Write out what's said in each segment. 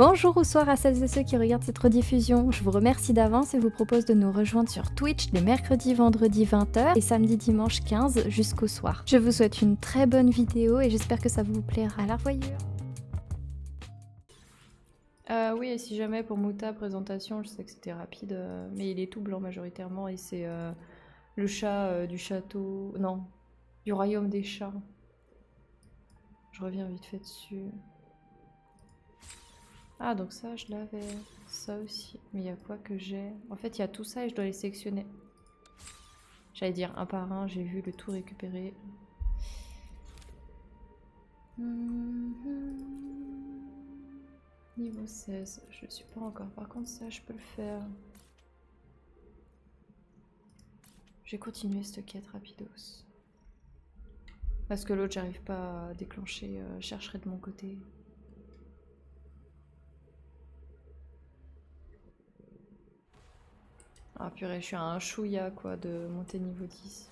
Bonjour ou soir à celles et ceux qui regardent cette rediffusion. Je vous remercie d'avance et vous propose de nous rejoindre sur Twitch les mercredis, vendredis 20h et samedi, dimanche 15 jusqu'au soir. Je vous souhaite une très bonne vidéo et j'espère que ça vous plaira. À la revoyure. Oui, et si jamais pour Mouta présentation, je sais que c'était rapide, mais il est tout blanc majoritairement et c'est le chat du château... Non, du royaume des chats. Je reviens vite fait dessus. Ah, donc ça, je l'avais. Ça aussi. Mais il y a quoi que j'ai? En fait, il y a tout ça et je dois les sélectionner. J'allais dire un par un, j'ai vu le tout récupérer. Niveau 16, je ne suis pas encore. Par contre, ça, je peux le faire. Je vais continuer cette quête rapidos. Parce que l'autre, j'arrive pas à déclencher. Je chercherai de mon côté. Ah purée, je suis à un chouïa quoi de monter niveau 10.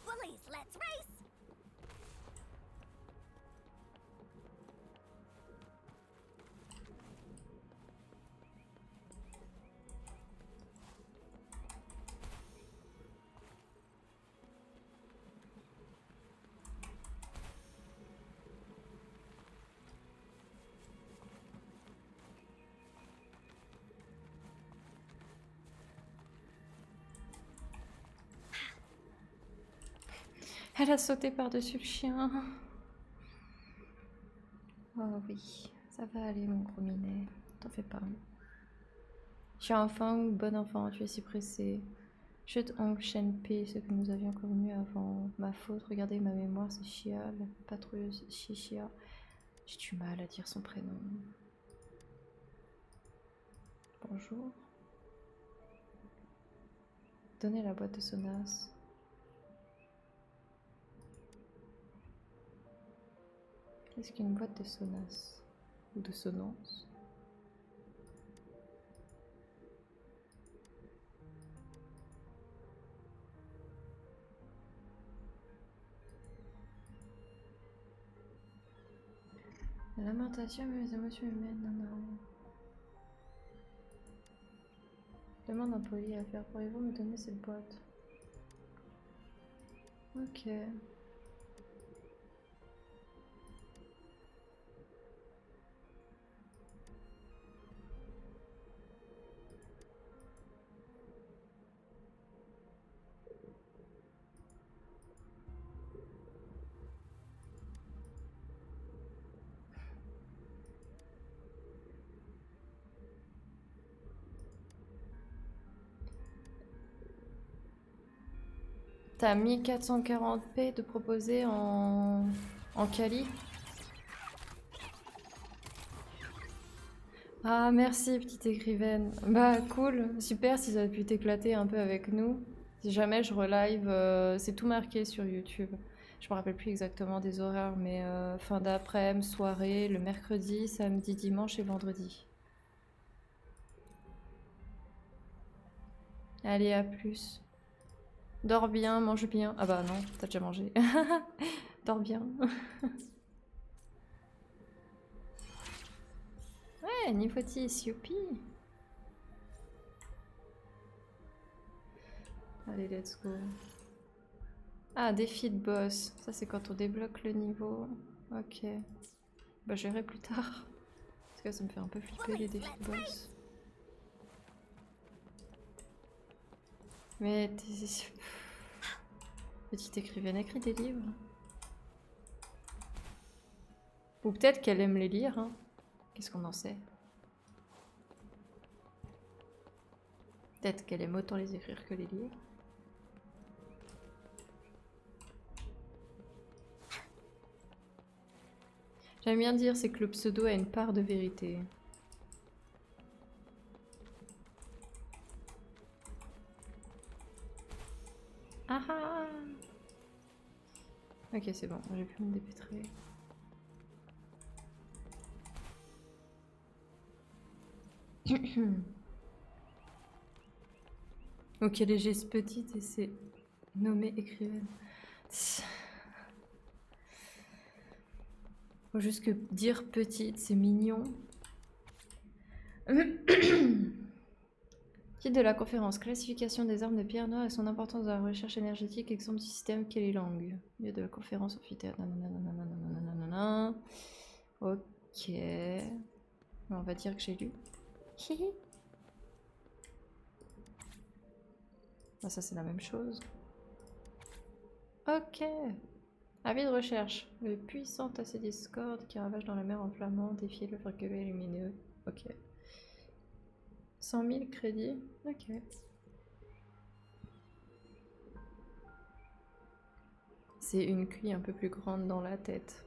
Elle a sauté par-dessus le chien. Oh oui, ça va aller mon gros minet. T'en fais pas. Je suis enfant ou bon enfant, tu es si pressé. Chute ongle chaîne P, ce que nous avions convenu avant. Ma faute, regardez ma mémoire, c'est Chia, la patrouilleuse Chichia. J'ai du mal à dire son prénom. Bonjour. Donnez la boîte de Sonas. Qu'est-ce qu'une boîte de Sonas? Ou de Sonance? La lamentation, mais les émotions humaines, non, non. Demande impoli à faire. Pourriez-vous me donner cette boîte? Ok. T'as 1440p de proposer en Kali? Ah merci petite écrivaine. Bah cool, super si ça a pu t'éclater un peu avec nous. Si jamais je relive, c'est tout marqué sur YouTube. Je me rappelle plus exactement des horaires, mais fin d'après-midi, soirée, le mercredi, samedi, dimanche et vendredi. Allez, à plus. Dors bien, mange bien. Ah bah non, t'as déjà mangé. Dors bien. Ouais, niveau 10, youpi. Allez, let's go. Ah, défi de boss. Ça, c'est quand on débloque le niveau. Ok. Bah, je verrai plus tard. Parce que ça me fait un peu flipper les défis de boss. Mais petite écrivaine écrit des livres. Ou peut-être qu'elle aime les lire, hein. Qu'est-ce qu'on en sait? Peut-être qu'elle aime autant les écrire que les lire. J'aime bien dire c'est que le pseudo a une part de vérité. Ah ah. Ok, c'est bon, j'ai pu me dépêtrer. Ok, les gestes petites et c'est nommé écrivaine. Faut juste que dire petite, c'est mignon. Titre de la conférence, classification des armes de pierre noire et son importance dans la recherche énergétique, exemple du système Kelly-Lang. Lieu de la conférence amphithéâtre. Nanana. Ok. On va dire que j'ai lu. Ah, ça c'est la même chose. Ok. Avis de recherche. Le puissant AC Discord qui ravage dans la mer en flamand, défier le cercueil lumineux. Ok. 100 000 crédits. Ok. C'est une cuille un peu plus grande dans la tête.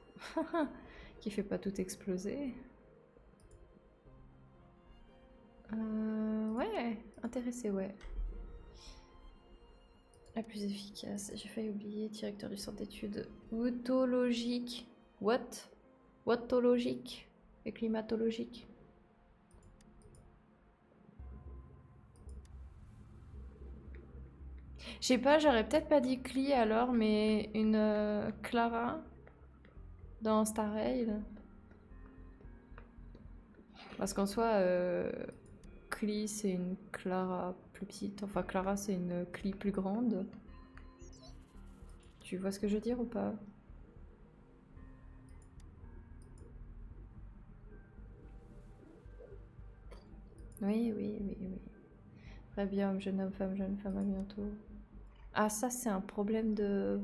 Qui fait pas tout exploser. Ouais. Intéressé, ouais. La plus efficace. J'ai failli oublier. Directeur du centre d'études otologique. What? Watologique et climatologique. Je sais pas, j'aurais peut-être pas dit Cli alors, mais une Clara dans Star Rail. Parce qu'en soi, Cli c'est une Clara plus petite. Enfin, Clara c'est une Cli plus grande. Tu vois ce que je veux dire ou pas? Oui, oui, oui, oui. Très bien, jeune homme, femme, à bientôt. Ah, ça c'est un problème de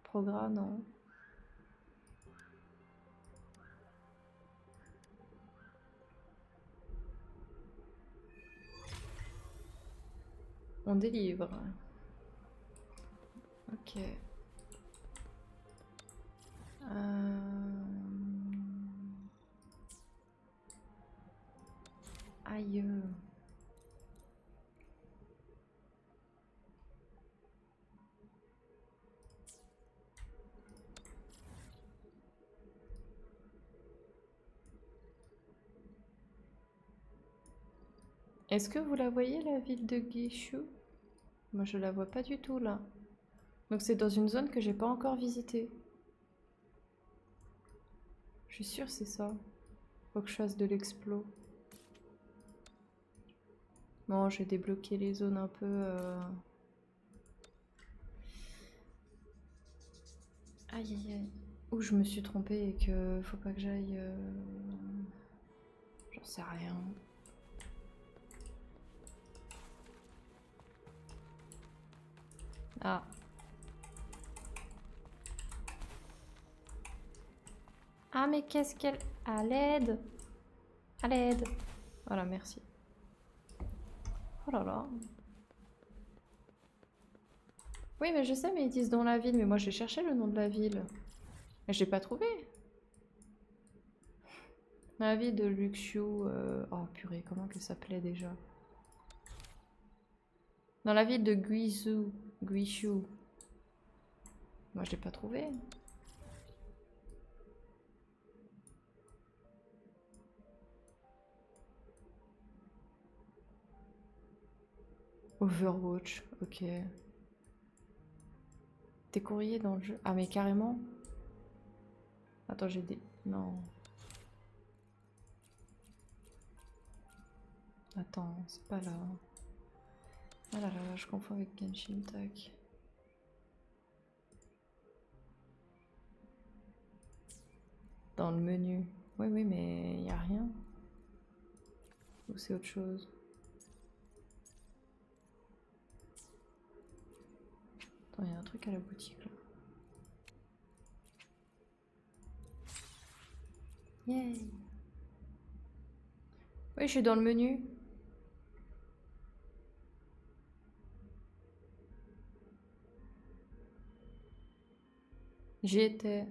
programme, non? On délivre. Ok. Aïe. Est-ce que vous la voyez, la ville de Guichou? Moi, je la vois pas du tout, là. Donc c'est dans une zone que j'ai pas encore visitée. Je suis sûre c'est ça. Faut que je fasse de l'explo. Bon, j'ai débloqué les zones un peu... Aïe aïe aïe. Où je me suis trompée et que faut pas que j'aille... J'en sais rien. Ah. Ah mais qu'est-ce qu'elle... À l'aide. À l'aide. Voilà, merci. Oh là là. Oui, mais je sais, mais ils disent dans la ville. Mais moi, j'ai cherché le nom de la ville. Et j'ai pas trouvé. La ville de Luxiu... Oh purée, comment qu'elle s'appelait déjà? Dans la ville de Guizhou. Guizhou. Moi, je l'ai pas trouvé. Overwatch, ok. Tes courriers dans le jeu. Ah, mais carrément. Attends, j'ai des... Non. Attends, c'est pas là. Ah là là, je confonds avec Genshin, tac. Dans le menu. Oui, oui, mais il y a rien. Ou c'est autre chose. Attends, il y a un truc à la boutique là. Yay! Oui, je suis dans le menu. J'y étais.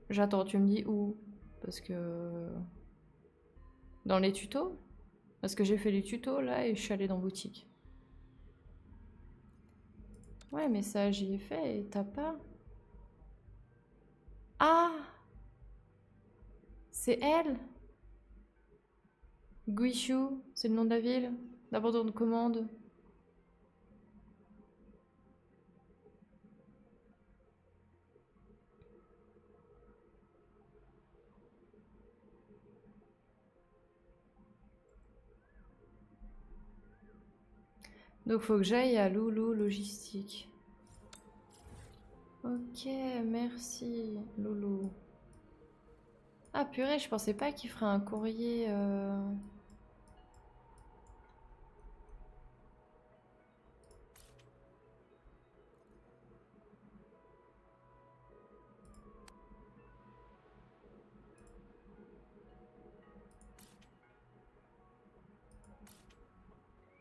J'attends, tu me dis où? Parce que... Dans les tutos? Parce que j'ai fait les tutos là et je suis allée dans boutique. Ouais, mais ça, j'y ai fait et t'as pas... Ah! C'est elle? Guishu, c'est le nom de la ville? D'abandon de commande. Donc faut que j'aille à Loulou Logistique. Ok, merci Loulou. Ah purée, je pensais pas qu'il ferait un courrier...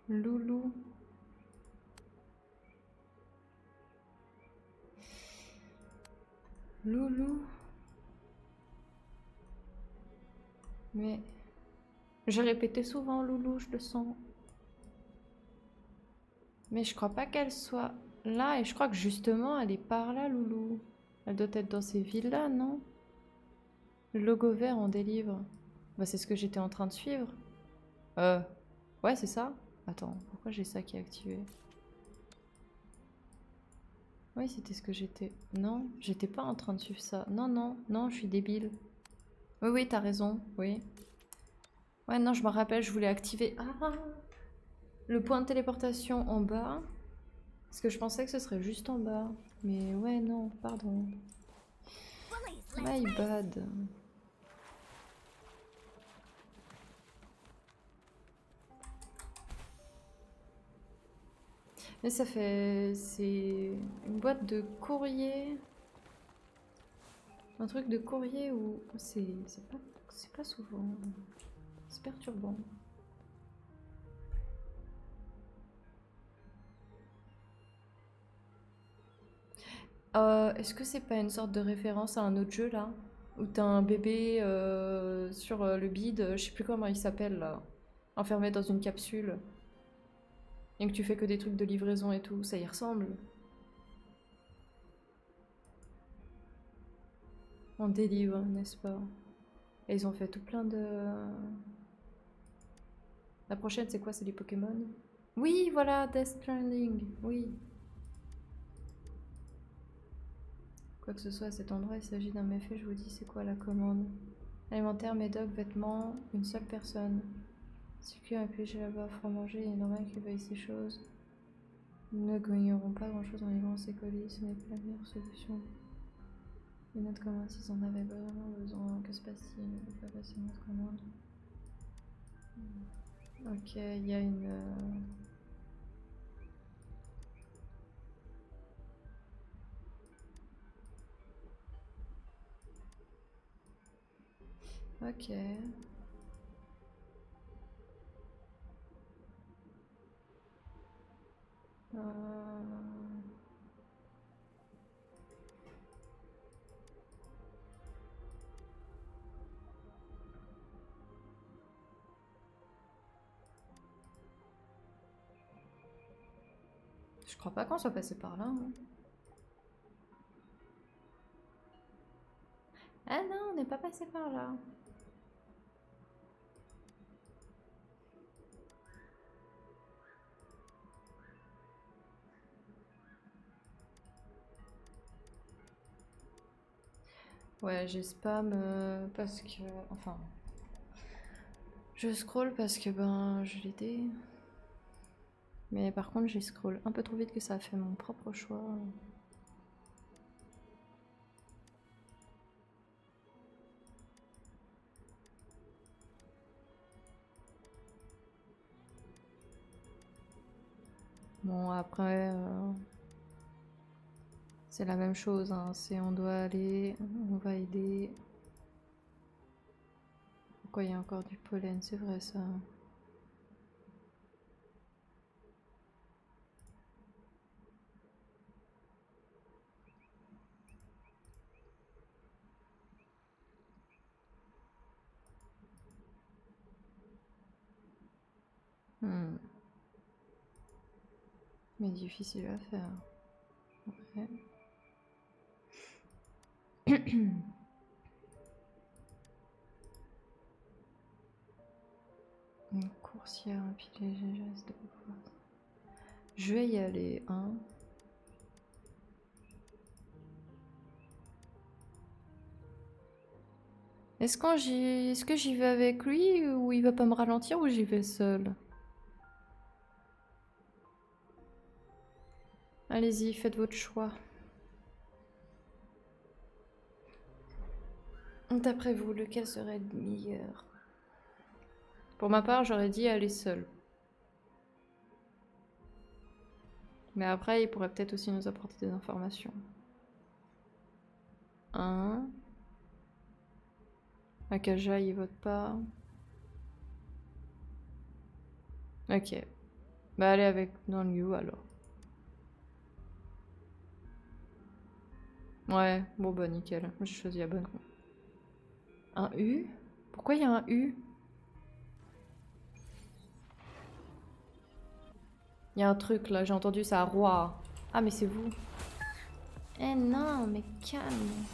Loulou. Loulou. Mais... J'ai répété souvent Loulou, je le sens. Mais je crois pas qu'elle soit là. Et je crois que justement, elle est par là, Loulou. Elle doit être dans ces villes-là, non? Le logo vert, on délivre. Bah, c'est ce que j'étais en train de suivre. Ouais, c'est ça. Attends, pourquoi j'ai ça qui est activé? Oui, c'était ce que j'étais... Non, j'étais pas en train de suivre ça. Non, non, non, je suis débile. Oui, oui, t'as raison, oui. Ouais, non, je me rappelle, je voulais activer... Ah, le point de téléportation en bas. Parce que je pensais que ce serait juste en bas. Mais ouais, non, pardon. My bad. Mais ça fait... C'est une boîte de courrier. Un truc de courrier où... C'est pas souvent... C'est perturbant. Est-ce que c'est pas une sorte de référence à un autre jeu là? Où t'as un bébé sur le bide, je sais plus comment il s'appelle là, enfermé dans une capsule. Et que tu fais que des trucs de livraison et tout, ça y ressemble. On délivre, n'est-ce pas? Et ils ont fait tout plein de... La prochaine c'est quoi? C'est les Pokémon? Oui, voilà, Death Stranding, oui. Quoi que ce soit à cet endroit, il s'agit d'un méfait, je vous dis c'est quoi la commande. Alimentaire, médoc, vêtements, une seule personne. Si quelqu'un a piégé là-bas, fera manger, il est normal qu'il veuille ces choses. Nous ne gagnerons pas grand-chose en livrant ces colis, ce n'est pas la meilleure solution. Les notes commandes, s'ils en avaient vraiment besoin, que se passe-t-il? Ne peut pas passer une autre commande. Ok, il y a une... Ok. Je crois pas qu'on soit passé par là. Hein. Ah non, on n'est pas passé par là. Ouais, j'ai spam parce que... Enfin... Je scroll parce que ben je l'ai dit. Mais par contre j'ai scroll un peu trop vite que ça a fait mon propre choix. Bon après c'est la même chose, hein. C'est on doit aller, on va aider. Pourquoi il y a encore du pollen, c'est vrai ça. Hmm. Mais difficile à faire. Ouais. Une coursière, un pilet, geste de pouvoir. Je vais y aller, hein. Est-ce que j'y vais avec lui ou il va pas me ralentir ou j'y vais seule? Allez-y, faites votre choix. D'après vous, lequel serait le meilleur? Pour ma part, j'aurais dit aller seul. Mais après, il pourrait peut-être aussi nous apporter des informations. Akaja, il vote pas. Ok. Bah allez avec Non-Yu alors. Ouais, bon bah nickel. J'ai choisi la bonne. Un U? Pourquoi il y a un U? Il y a un truc là, j'ai entendu ça, roi. Ah mais c'est vous. Eh non, mais calme.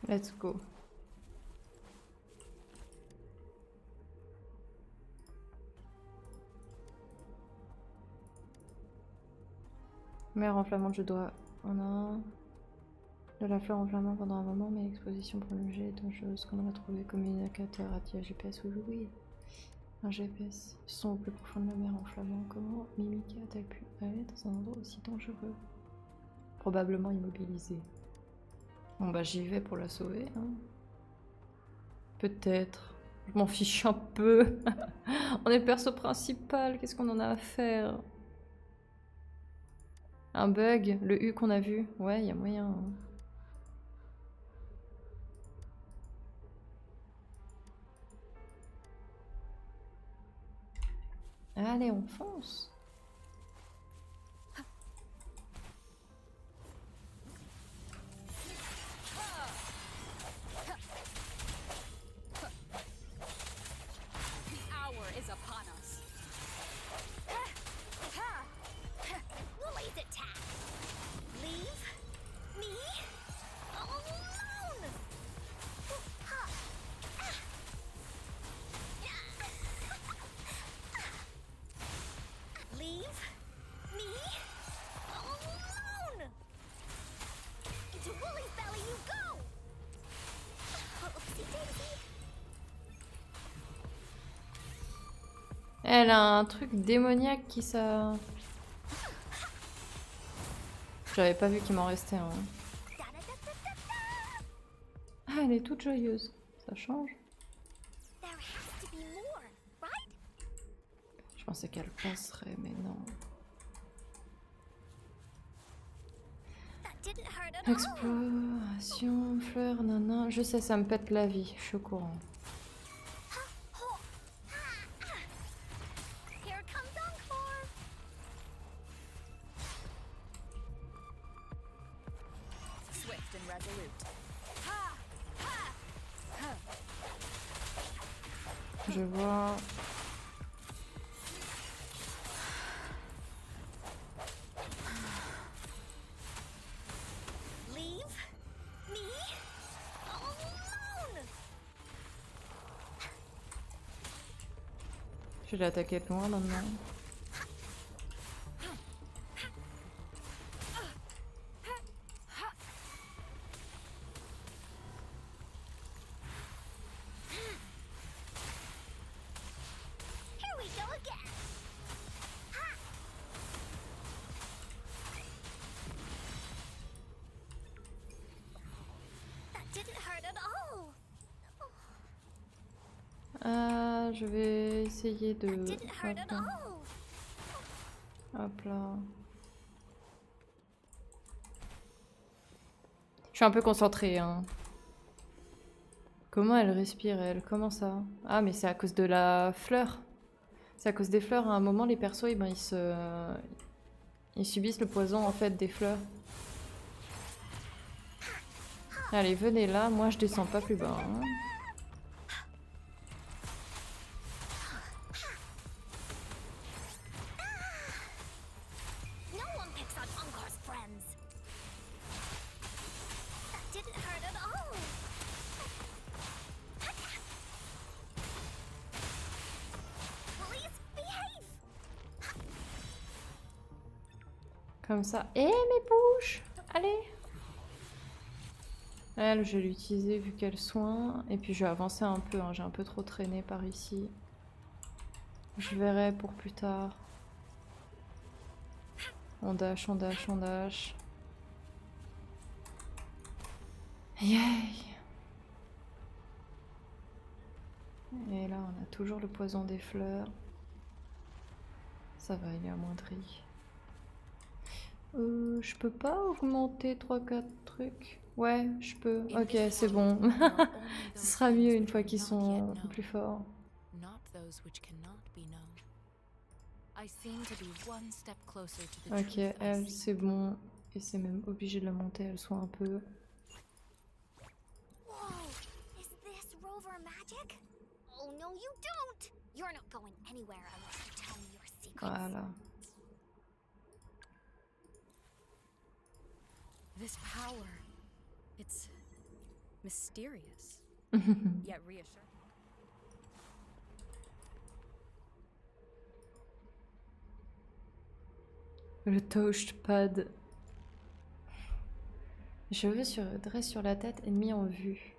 Let's go. Mère enflammante, je dois... On a... De la fleur enflammante pendant un moment, mais l'exposition prolongée est dangereuse. Comment la trouver? Communicateur a-t-il un GPS? Oui. Un GPS. Son au plus profond de la mer enflammant. Comment Mimika a-t-elle pu aller dans un endroit aussi dangereux? Probablement immobilisé. Bon bah j'y vais pour la sauver. Hein. Peut-être. Je m'en fiche un peu. On est le perso principal. Qu'est-ce qu'on en a à faire? Un bug? Le U qu'on a vu? Ouais, il y a moyen. Hein. Allez, on fonce. Elle a un truc démoniaque qui ça... J'avais pas vu qu'il m'en restait un. Ah, elle est toute joyeuse. Ça change. Je pensais qu'elle passerait, mais non. Exploration, fleur, nana. Je sais, ça me pète la vie. Je suis au courant. Je vois. Je l'ai attaqué de loin maintenant. Je vais essayer de... Hop là. Je suis un peu concentrée, hein. Comment elle respire, elle? Comment ça? Ah, mais c'est à cause de la fleur. C'est à cause des fleurs. À un moment, les persos, eh ben, ils subissent le poison, en fait, des fleurs. Allez, venez là. Moi, je descends pas plus bas. Hein. Comme ça. Et mes bouches! Allez! Elle, je vais l'utiliser vu qu'elle soigne. Et puis je vais avancer un peu, hein. J'ai un peu trop traîné par ici. Je verrai pour plus tard. On dash, on dash, on dash. Yay! Et là, on a toujours le poison des fleurs. Ça va, il est amoindri. Je peux pas augmenter 3-4 trucs? Ouais, je peux. Ok, c'est bon. Ce sera mieux une fois qu'ils sont plus forts. Ok, elle, c'est bon. Et c'est même obligé de la monter, elle soigne un peu. Voilà. This power, it's mysterious, yet reassuring. Le touchpad. Cheveux dressent sur la tête, ennemi en vue.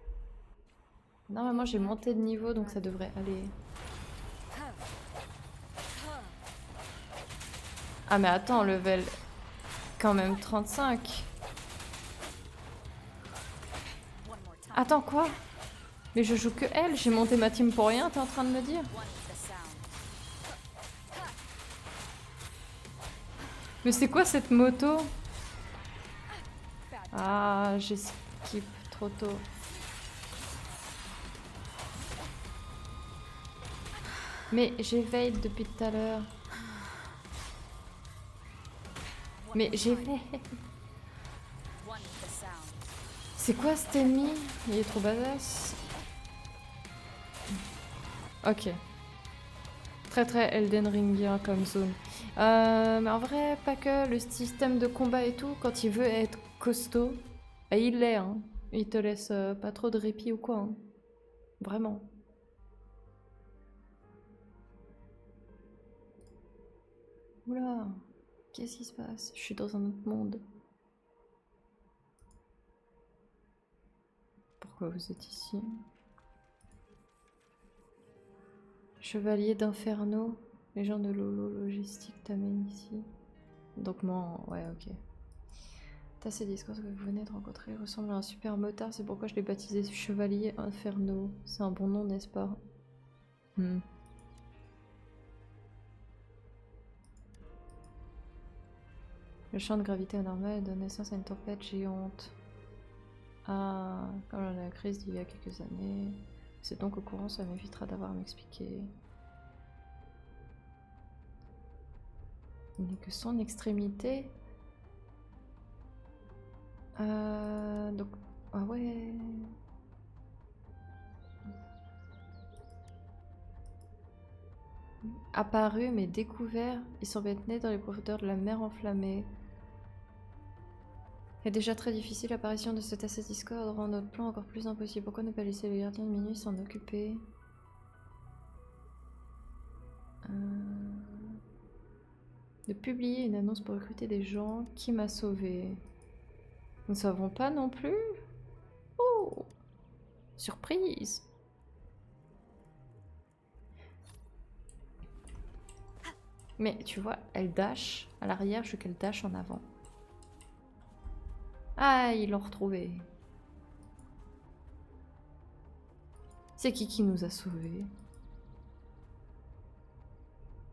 Normalement, j'ai monté de niveau, donc ça devrait aller. Ah mais attends, level quand même 35. Attends, quoi? Mais je joue que elle, j'ai monté ma team pour rien, t'es en train de me dire? Mais c'est quoi cette moto? Ah, j'ai skip trop tôt. Mais j'éveille depuis tout à l'heure. Mais j'éveille. C'est quoi cet ennemi? Il est trop badass. Ok. Très très Elden Ringien comme zone. Mais en vrai, pas que le système de combat et tout, quand il veut être costaud, et il l'est, hein. Il te laisse pas trop de répit ou quoi. Hein. Vraiment. Oula, qu'est-ce qui se passe? Je suis dans un autre monde. Pourquoi vous êtes ici? Chevalier d'Inferno, les gens de Lolo Logistique t'amènent ici. Donc moi, ouais, ok. Ces discours que vous venez de rencontrer ressemble à un super motard, c'est pourquoi je l'ai baptisé Chevalier Inferno. C'est un bon nom, n'est-ce pas? Le champ de gravité anormal donne naissance à une tempête géante. Ah, comme la crise d'il y a quelques années. C'est donc au courant, ça m'évitera d'avoir à m'expliquer. Il n'est que son extrémité. Donc... Ah ouais... Apparu mais découvert, ils semblent être nés dans les profondeurs de la mer enflammée. Et déjà très difficile, l'apparition de cet assez discorde rend notre plan encore plus impossible. Pourquoi ne pas laisser les gardiens de minuit s'en occuper? De publier une annonce pour recruter des gens. Qui m'a sauvé? Nous ne savons pas non plus. Oh! Surprise! Mais tu vois, elle dash à l'arrière, je veux qu'elle dash en avant. Ah, ils l'ont retrouvé. C'est qui nous a sauvés?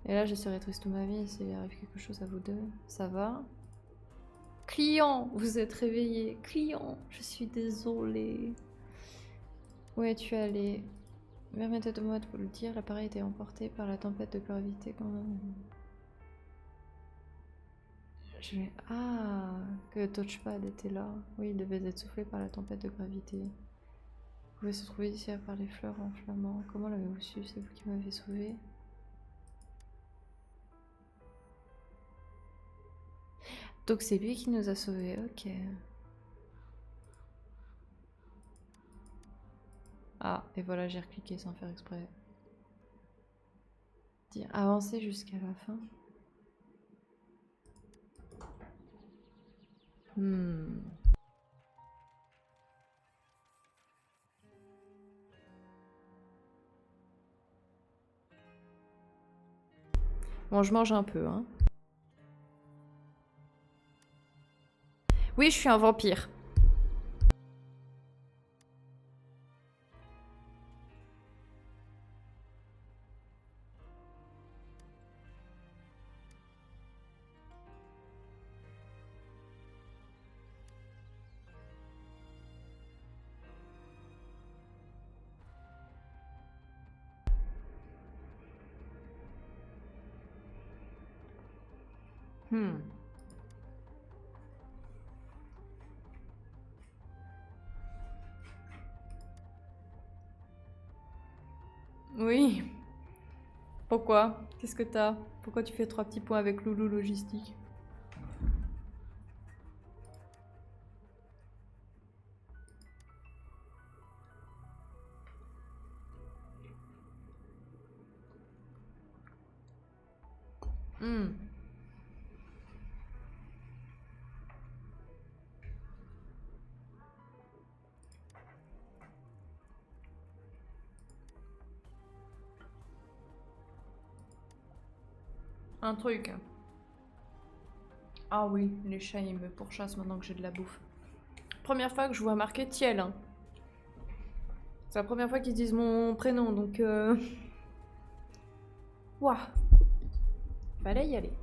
Et là, je serai triste toute ma vie s'il arrive quelque chose à vous deux. Ça va? Client, vous êtes réveillé. Client, je suis désolée. Où es-tu allé? Permettez de moi de vous le dire, l'appareil était emporté par la tempête de gravité quand même. Ah, que le touchpad était là. Oui, il devait être soufflé par la tempête de gravité. Vous pouvez se trouver ici à part les fleurs en flamand. Comment l'avez-vous su? C'est vous qui m'avez sauvé? Donc c'est lui qui nous a sauvés, ok. Ah, et voilà, j'ai recliqué sans faire exprès. Dire avancer jusqu'à la fin. Hmm. Bon, je mange un peu, hein. Oui, je suis un vampire. Hmm. Oui. Pourquoi? Qu'est-ce que t'as? Pourquoi tu fais 3 petits points avec Loulou Logistique? Hmm. Un truc. Ah oui, les chats ils me pourchassent maintenant que j'ai de la bouffe. Première fois que je vois marqué Tiel, hein. C'est la première fois qu'ils disent mon prénom, donc Ouah. Fallait y aller.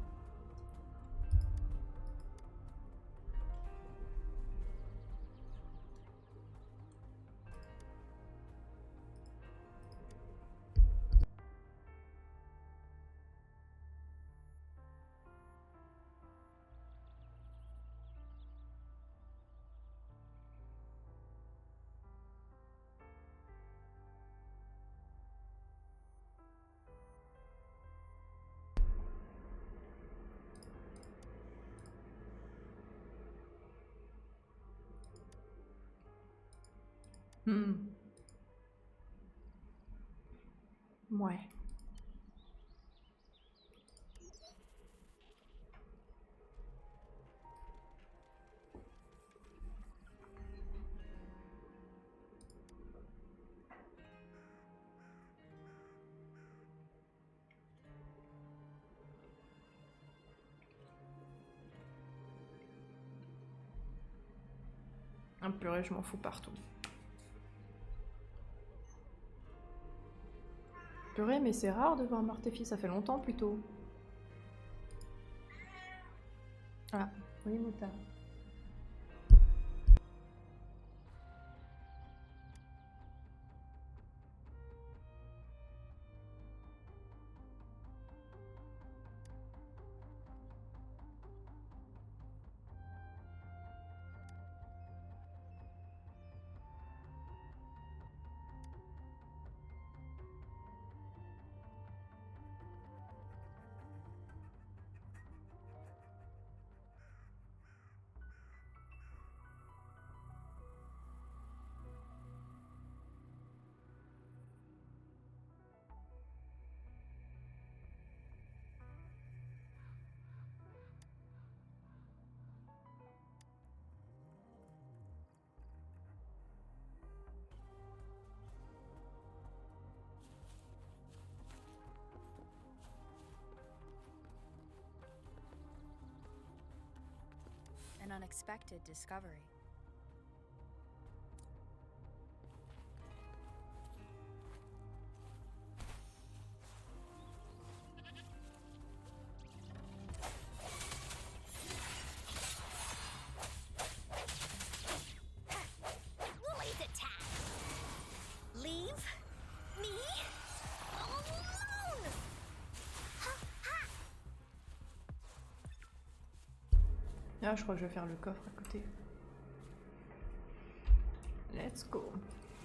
Hmm. Ouais. Un purée, je m'en fous partout. Purée, mais c'est rare de voir Martéfi, ça fait longtemps plutôt. Ah, oui, Mouta. An unexpected discovery. Woolies attack! Leave me alone! Ah, je crois que je vais faire le coffre à côté. Let's go.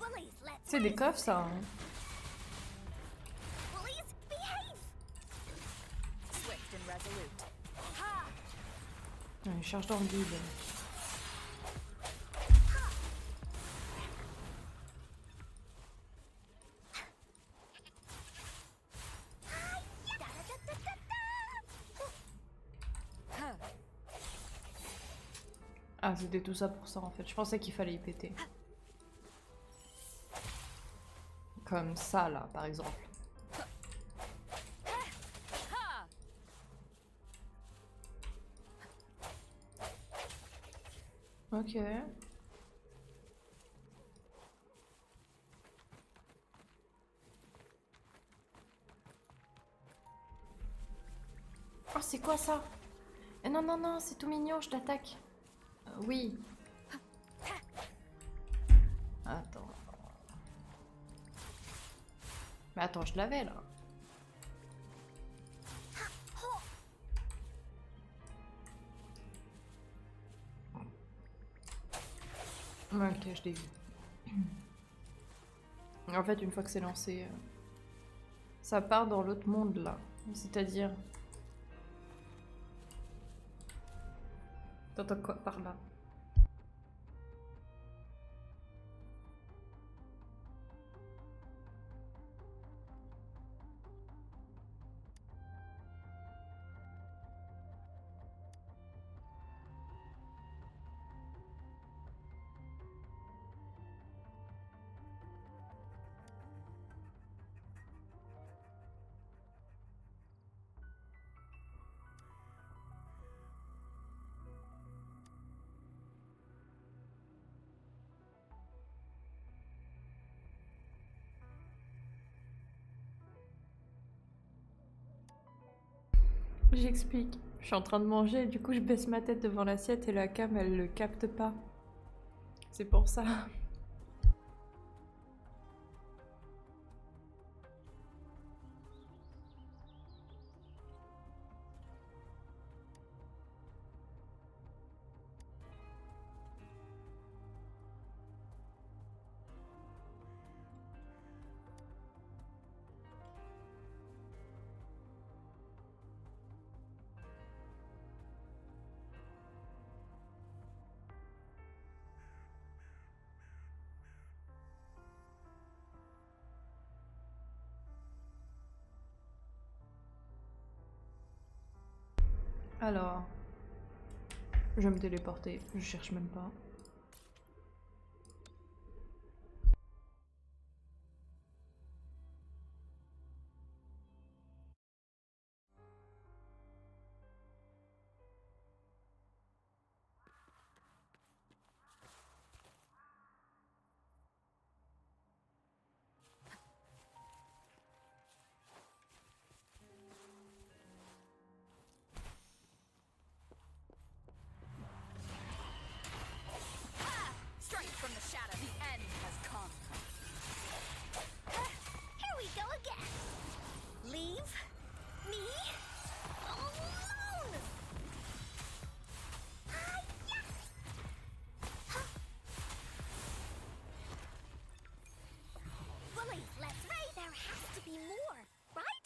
Woolies, let's C'est des coffres, ça, hein. Woolies, behave! Swift and resolute. Ha! Ouais, charge dans le vide. Da-da-da-da-da-da! Huh. Ah, c'était tout ça pour ça en fait. Je pensais qu'il fallait y péter. Comme ça là, par exemple. Ha! Ok. Oh, c'est quoi ça? Non, non, non, c'est tout mignon, je t'attaque. Oui. Attends. Mais attends, je l'avais là. Ok, je l'ai vu. En fait, une fois que c'est lancé, ça part dans l'autre monde là. C'est-à-dire. T'entends quoi par là? J'explique. Je suis en train de manger, du coup je baisse ma tête devant l'assiette et la cam elle le capte pas. C'est pour ça. Alors, je vais me téléporter, je cherche même pas. Strike from the shadow. The end has come. Here we go again. Leave me alone. Hi-ya! Huh. Bullies, let's race. There has to be more, right?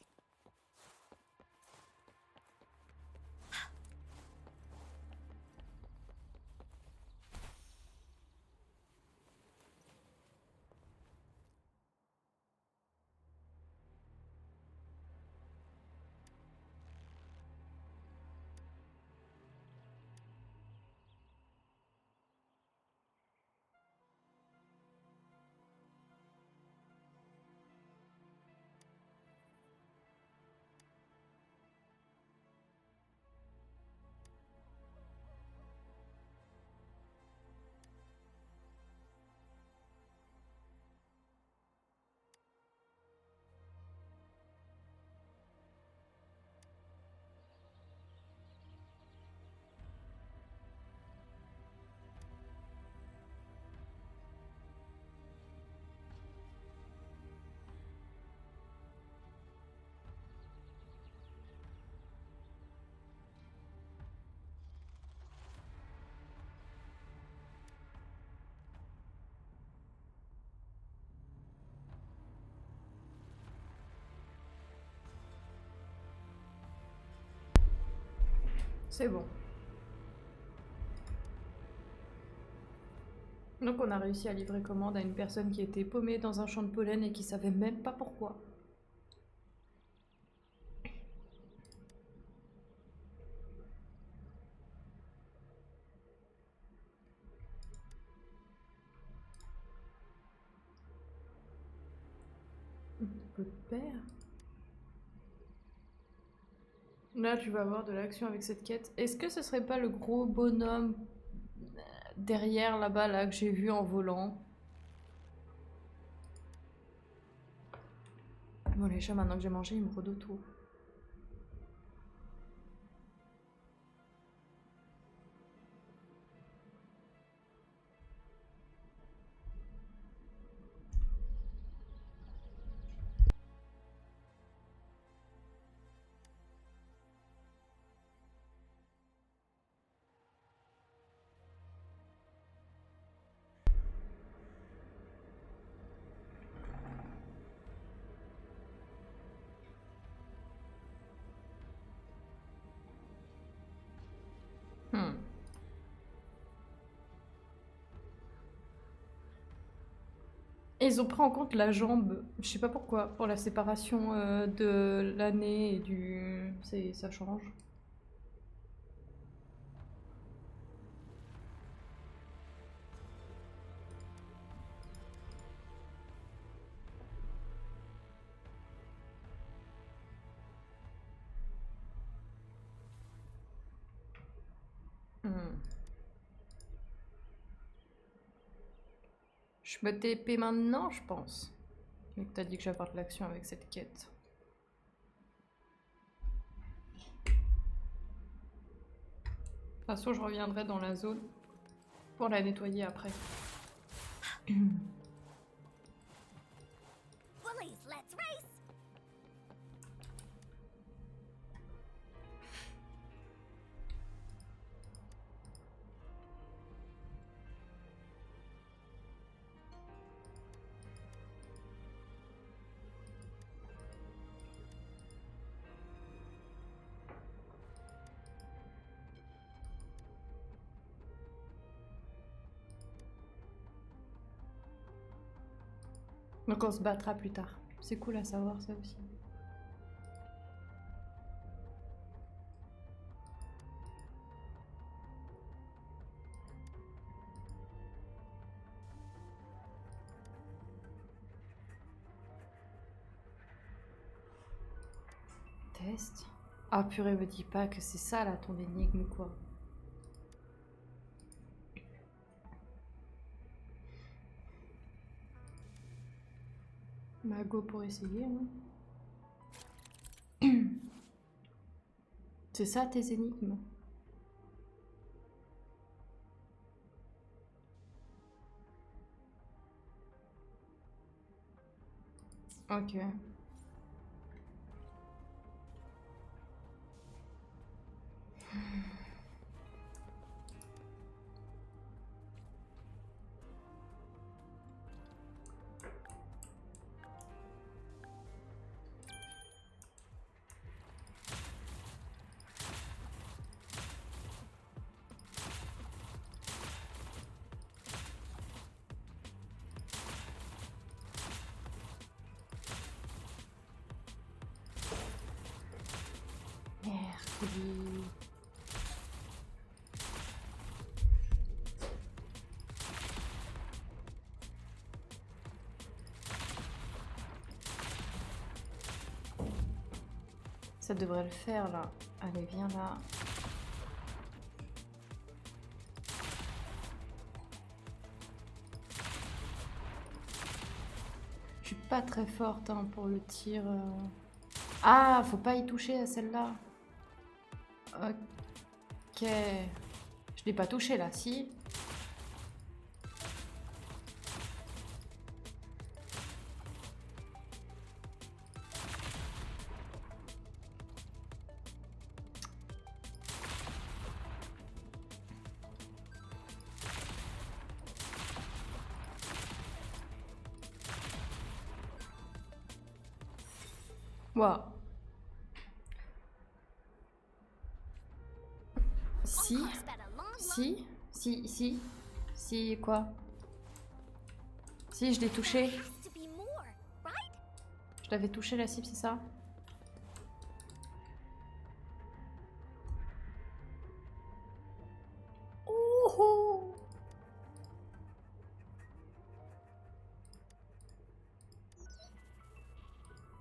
C'est bon. Donc on a réussi à livrer commande à une personne qui était paumée dans un champ de pollen et qui savait même pas pourquoi. peu de père. Là, tu vas avoir de l'action avec cette quête. Est-ce que ce serait pas le gros bonhomme derrière là-bas, là, que j'ai vu en volant? Bon, les chats, maintenant que j'ai mangé, ils me rôdent autour. Hmm. Et ils ont pris en compte la jambe, je sais pas pourquoi, pour la séparation de l'année et du... ça change. Hmm. Je me TP maintenant, je pense. Mais que t'as dit que j'avais de l'action avec cette quête. De toute façon, je reviendrai dans la zone pour la nettoyer après. Bullies, let's race! Donc on se battra plus tard. C'est cool à savoir ça aussi. Test. Ah purée, me dis pas que c'est ça là ton énigme quoi. Bah go pour essayer. Hein. C'est ça tes énigmes? Ok. Mercredi. Ça devrait le faire là. Allez, viens là. Je suis pas très forte hein, pour le tir. Ah, faut pas y toucher à celle-là. Ok. Je l'ai pas touché là, si. Waouh. Si. I've spent a long, Si, quoi? Si, je l'ai touché. There has to be more, right? Je l'avais touché la cible, c'est ça? Ouhou.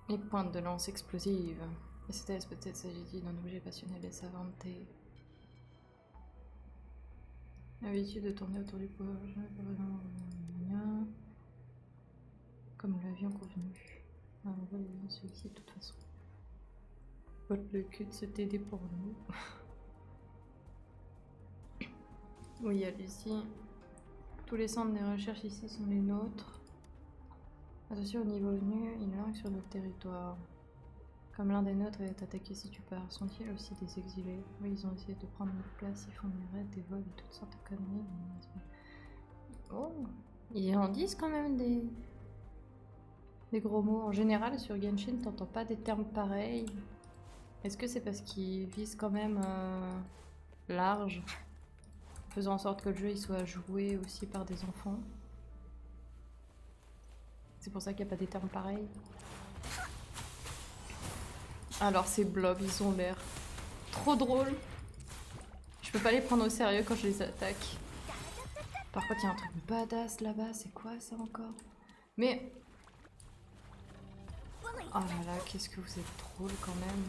Les pointes de lance explosives. Et c'était peut-être s'agit-il d'un objet passionnel et savanté. L'habitude de tourner autour du poids. Comme nous l'avions convenu. Ah, on va celui-ci de toute façon. Vote le cul de cet aider pour nous. Oui, à Lucie. Tous les centres des recherches ici sont les nôtres. Attention au niveau venu, il langue sur notre territoire. Comme l'un des nôtres est attaqué si tu pars, sont-ils aussi des exilés? Oui, ils ont essayé de prendre notre place, ils font des raids, des vols et toutes sortes de conneries. Oh, ils en disent quand même des gros mots. En général, sur Genshin, t'entends pas des termes pareils. Est-ce que c'est parce qu'ils visent quand même large, faisant en sorte que le jeu il soit joué aussi par des enfants? C'est pour ça qu'il n'y a pas des termes pareils. Alors ces blobs, ils ont l'air trop drôles. Je peux pas les prendre au sérieux quand je les attaque. Par contre, il y a un truc badass là-bas. C'est quoi ça encore? Mais... oh là là, qu'est-ce que vous êtes drôle quand même.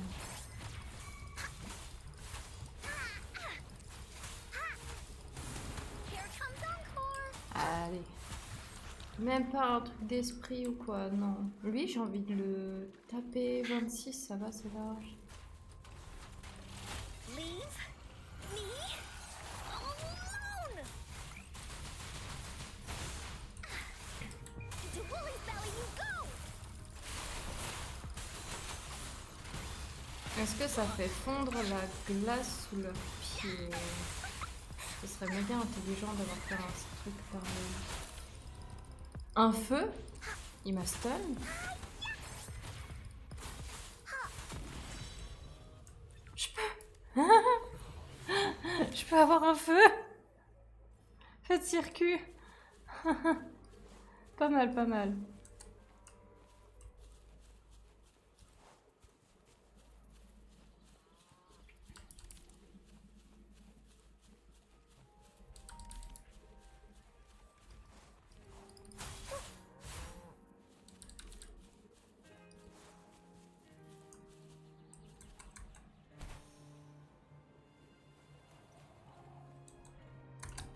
Allez. Même pas un truc d'esprit ou quoi, non. Lui, j'ai envie de le taper 26, ça va, c'est large. Leave me alone. To Woolly's belly you go. Est-ce que ça fait fondre la glace sous leurs pieds? Ce serait méga intelligent d'avoir fait un truc pareil. Un feu? Il m'a stun? Je peux... je peux avoir un feu? Faites circuit. Pas mal, pas mal.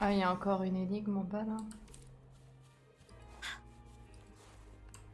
Ah, il y a encore une énigme en bas là.